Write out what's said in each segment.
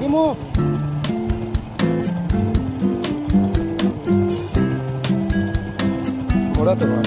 Imo. Morato va.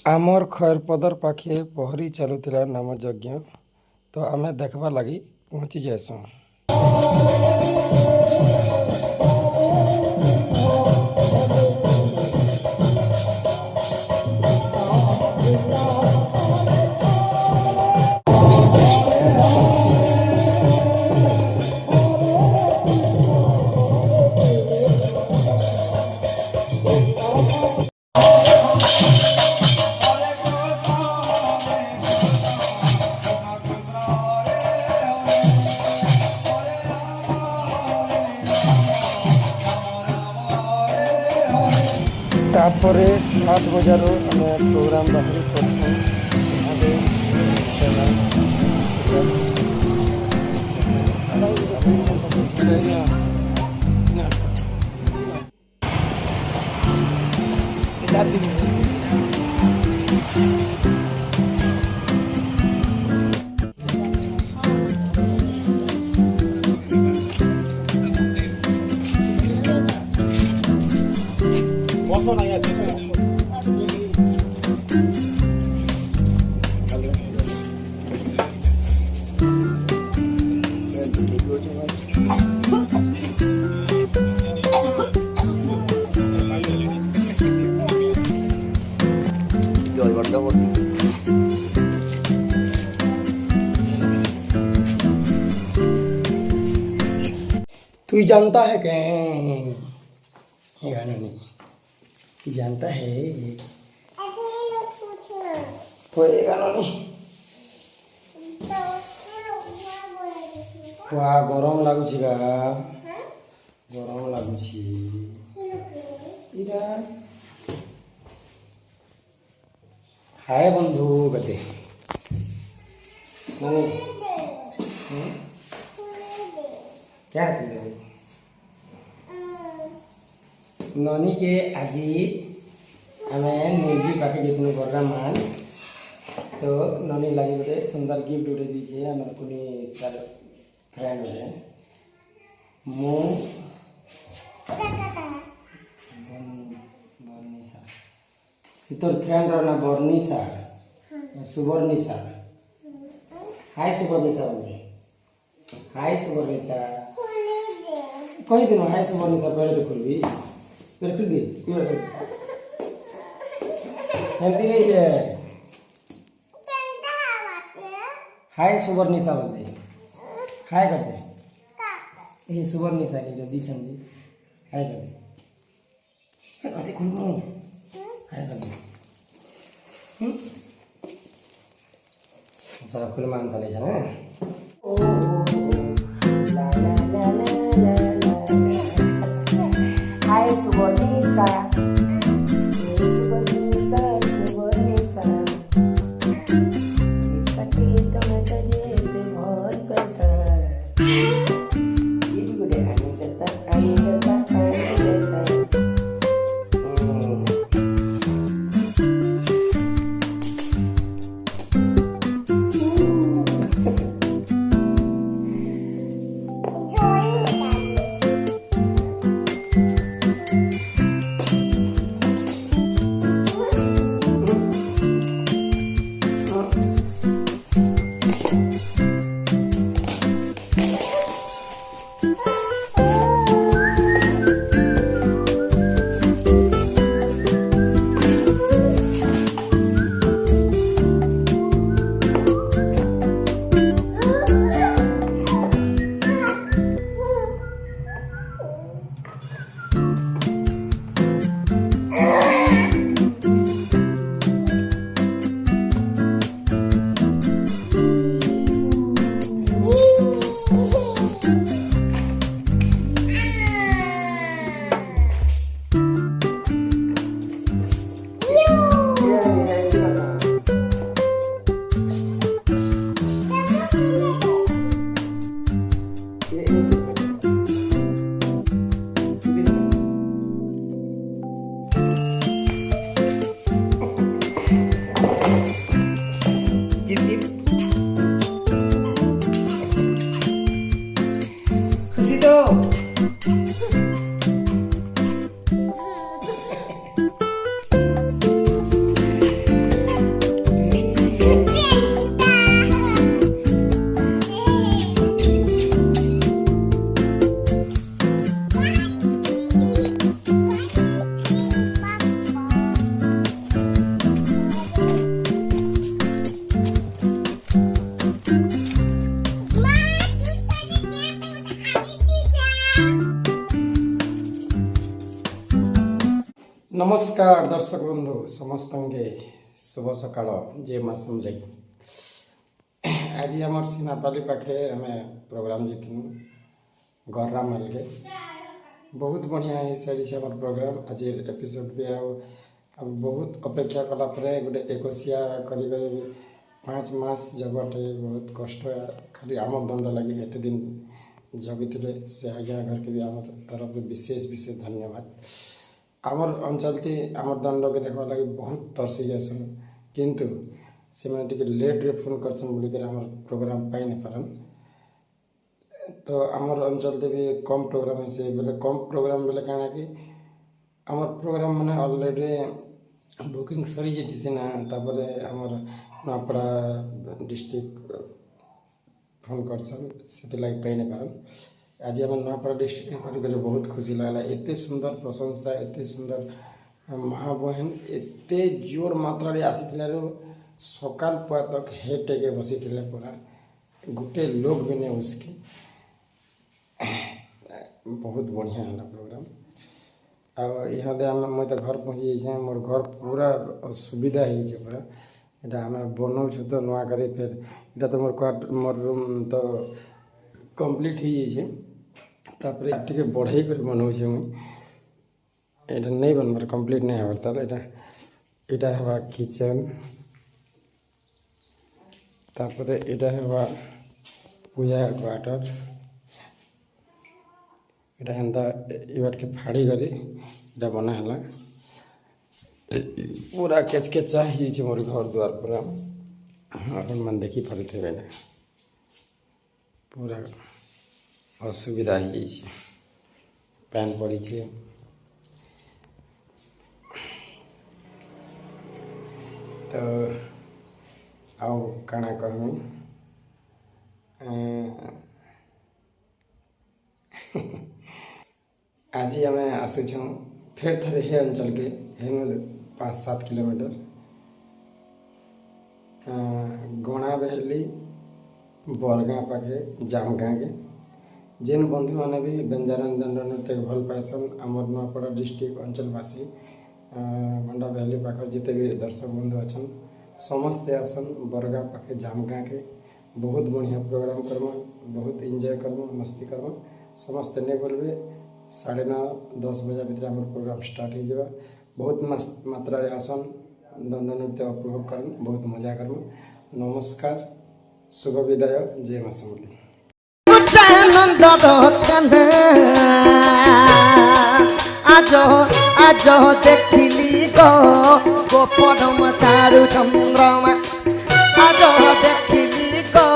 आमर खैरपदर पाखे पहरी चलुला नाम यज्ञ तो आमे देखबार लगी पहुँची जाएसु। तापरे 7 बजारो आमे प्रोग्राम बाहरी करछन। तू जानता है क्या तू जानता है कोई गाना नहीं वाह गरम लागुची गा गरम लागुची इरा हाय बंधु गते क्या रखी ननी के आज आम निजी पाखे जितने प्रोग्राम मान तो ननी लगे गोटे सुंदर गिफ्ट गोटे दीजिए आम कुनी तार फ्रेंड गोटे बर्निशा सीतोर फ्रेंड ना बर्निशा सुबर्निशा हाय सुबर्निशा बोले हाय सुबर्निशा कही दिन हाय सुबर्निशा पहले तो खुल दी फिर खुल दी हेल्दी नहीं है हाय सुबर्निशा बोलते हाय करते ये सुबर्निशा के दी समझी हाय करते कहते खुल मो हाय करते चलो खुल मानता ले जाना ओ ला ला ला ला हाय सुबर्निशा सुबर्निशा सुबर्निशा इतके तो मैं तुझे बहुत पसंद ये भी गुडे आने देता नमस्कार दर्शक बंधु समस्त शुभ सकाळ जे मासम ले आज आम सिनापाली पाखे आम प्रोग्राम जीतनु गर्रा माल के बहुत बढ़िया है सारी से आम प्रोग्राम आज एपिसोड भी बहुत अपेक्षा कला गोटे एकोशिया करी 5 मास जगटे बहुत कष्ट खाली आम दंड लगे एत दिन जगी से आज्ञा घर के भी आम तरफ विशेष विशेष धन्यवाद। आमर अंचल थी आमर दंड के देखा लगे बहुत तरसी जासन किंतु से मैंने टिके लेट रे फोन करसन बोलिकर आमर प्रोग्राम पाई नहीं पारन। तो आमर अंचल थे भी कम प्रोग्राम है से बोले कम प्रोग्राम बोले कहना कि आमर प्रोग्राम मैंने ऑलरेडी बुकिंग सरी जाती ना तापर आमर नपड़ा डिस्ट्रिक्ट फोन करसन से लगे पाई नहीं पारन। आज आम नपड़ा डिस्ट्रिक्ट कर बहुत खुशी लगला एत सुंदर प्रशंसा एत सुंदर महाबहन एत जोर मात्रा आसी सकाल पुआ तक हेड टेके बसी पूरा गोटे लोग भी नहीं उसकी बहुत बढ़िया है प्रोग्राम। आदे मैं तो घर पहुँची जाए मोर घर पूरा सुविधा हो पूरा यहाँ आम बनाऊ तो नुआ कर फिर इटा तो मोर रूम तो कम्प्लीट हो जाए तापर टे बढ़ाई कर बनाऊे मुझे यहाँ नहीं बनबार कम्प्लीट नहीं हबार ताल यहाँ हवा किचन तापर यहाँ हवा पूजा क्वार्टर यहाँ एंता इबार के फाड़ी करी इटा बनाला पूरा केचकेचा हो मोर घर द्वार पूरा अपन मन देखी पारे ना पूरा असुविधा हो जाए पैन पड़ी छे तो आओ काना कहूँ आज आम आसुँ फिर थे हे अंचल के हेन 5-7 किलोमीटर गणा बहेली बरगाँ पाखे जामगाँ के जेन बंधु मैंने भी व्यंजन दंड नृत्य भल पाएसन आमर नुआपड़ा डिस्ट्रिक्ट अंचलवासी गंडा बहेली पाखर जिते भी दर्शक बंधु अच्छन समस्ते आसन बरगाँ पाखे जामगाँ के बहुत बढ़िया प्रोग्राम करमा बहुत एंजॉय करमा मस्ती करमा समस्ते नहीं बोलबे 9:30-10 बजे भीतर आम प्रोग्राम स्टार्ट हो जाए बहुत मस्त मात्रा आसन दंड नृत्य उपभोग कर बहुत मजा करमा। नमस्कार शुभ विदाय जय माँ समली। आज देखिली गो गोपदम चारु चंद्रमा आज देखिली गो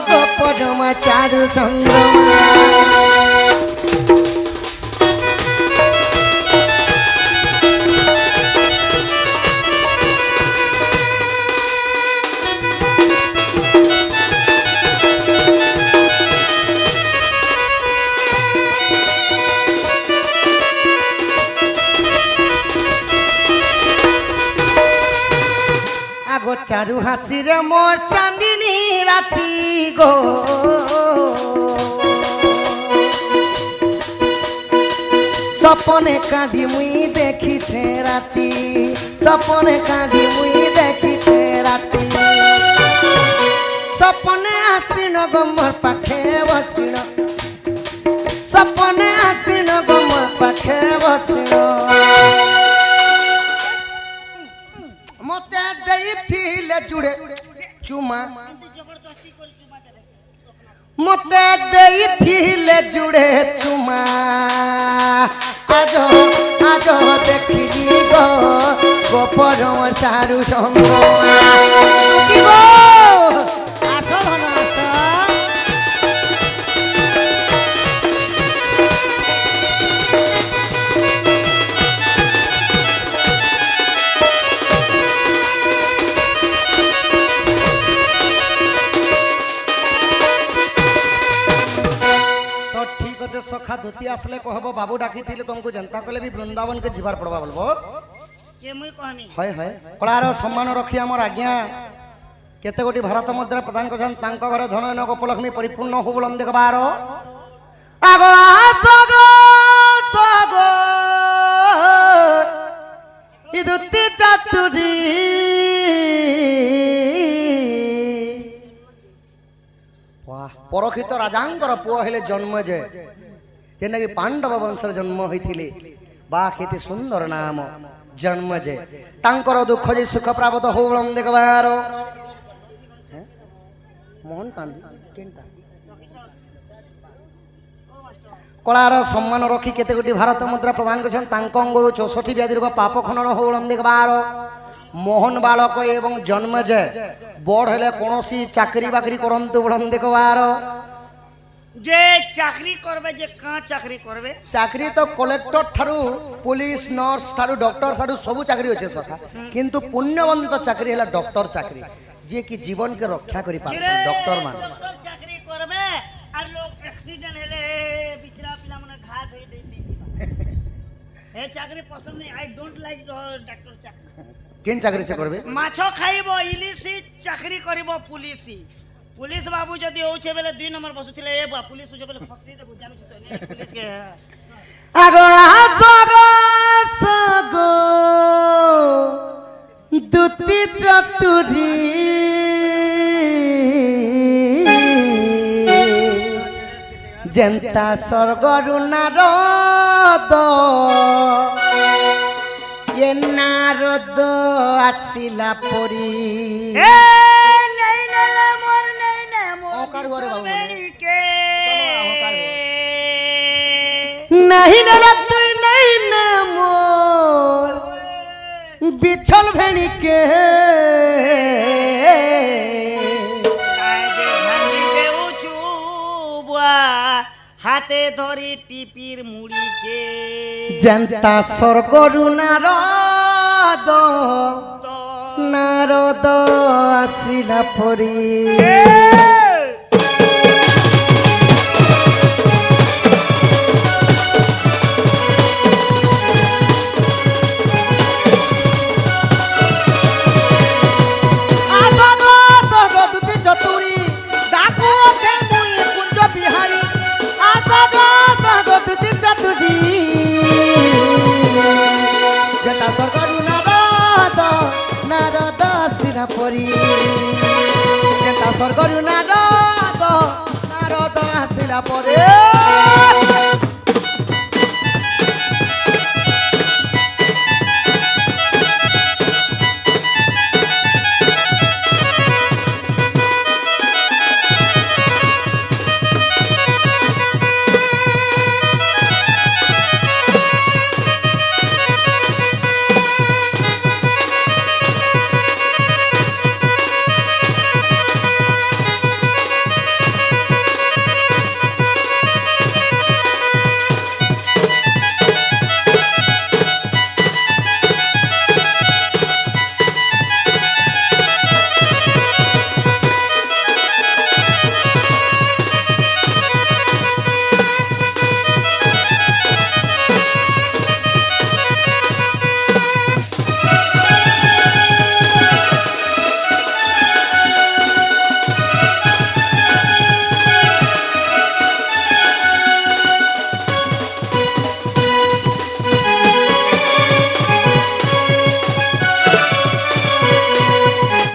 गोपदम चारु चंद्रमा चारु हासी रे मोर चांदिनी राती गो सपने काढ़ी मुई देखी छे राती सपने काढ़ी मुई देखी छे राती सपने आसीन गो मोर पाखे बसिन सपने आसीन गो मोर पाखे बसिन मते देइथिले जुड़े चुमा मते देइथिले जुड़े चुमा आज आज देखिली गो गोपरम चारु चंद्रमा की गो आसो धन आसो सखा धोती आसले कहबो बाबू डाकी थिले तुमको जनता कले भी वृंदावन के जीवार पड़वा बोलबो के मुई कहमी हाय हाय कलार सम्मान रखी हमर आज्ञा केते गोटी भारत मुद्रा प्रदान करछन तांको घरे धन न गोपलक्ष्मी परिपूर्ण हो बोलम देखबार आगो आसगो सगो দুতি চাতুরি পরক্ষিত রাজাঙ্কর পুଅ ହେଲେ ଜନ୍ମଜୟ ଯେନ୍ଟାକି ପାଣ୍ଡବ ବଂଶରେ ଜନ୍ମ ହୋଇଥିଲେ ବା କେତେ ସୁନ୍ଦର ନାମ ଜନ୍ମଜୟ ତାଙ୍କର ଦୁଃଖ ଯେ ସୁଖ ପ୍ରାପ୍ତ ହଉ ଦେଖବାର ମୋହନ କାନ୍ଦି କଳାର ସମ୍ମାନ ରଖି କେତେ ଗୋଟି ଭାରତ ମୁଦ୍ରା ପ୍ରଦାନ କରିଛନ୍ତି ତାଙ୍କ ଅଙ୍ଗରୁ 64 ବ୍ୟାଧିର ପାପ ଖଣ୍ଡନ ହଉ ଦେଖବାର মোহন বালক এবং জন্মজয় বড় হলে কোনসি চাকরি বাকরি করন্তু বলন দেখবার যে চাকরি করবে যে কাঁ চাকরি করবে চাকরি তো কলেক্টর ঠারু পুলিশ নর্স ঠারু ডক্টর ঠারু সবু চাকরি আছে সখা কিন্তু পুণ্যবন্ত চাকরি হলা ডক্টর চাকরি যে কি জীবনকে রক্ষা করি পারছেন ডক্টর মানে ডক্টর চাকরি করবে আর লোক অ্যাক্সিডেন্ট হলে বিচরা পিলা মানে ঘা ধই দেই এ চাকরি পছন্দ নাই আই ডোন্ট লাইক ডক্টর চাকরি কেন চাকরি সে করবে মাছ খাইব ইলিশি চাকরি করিব পুলিশি পুলিশ বাবু যদি হচ্ছে বেলে 2 নম্বর বসুছিলে এ বা পুলিশ হচ্ছে বেলে ফসলি দেবো জানিছ তো নে পুলিশ কে আগো আসগো সগো দুতি চতুরি জেন্তা স্বর্গরু নারদ এ নারদ আসিলা পরি নেই না মোর নেই না মোর অকার ঘরে বাবু বেড়িকে नहीं ना तुई नहीं ना मोर बिछल भेड़ी के হাতে ধরি টিপির মুড়িকে जनता स्वर्गरु नारद नारद आसिला परी পরি স্বর্গরু নারদ নারদ আসিলা পরে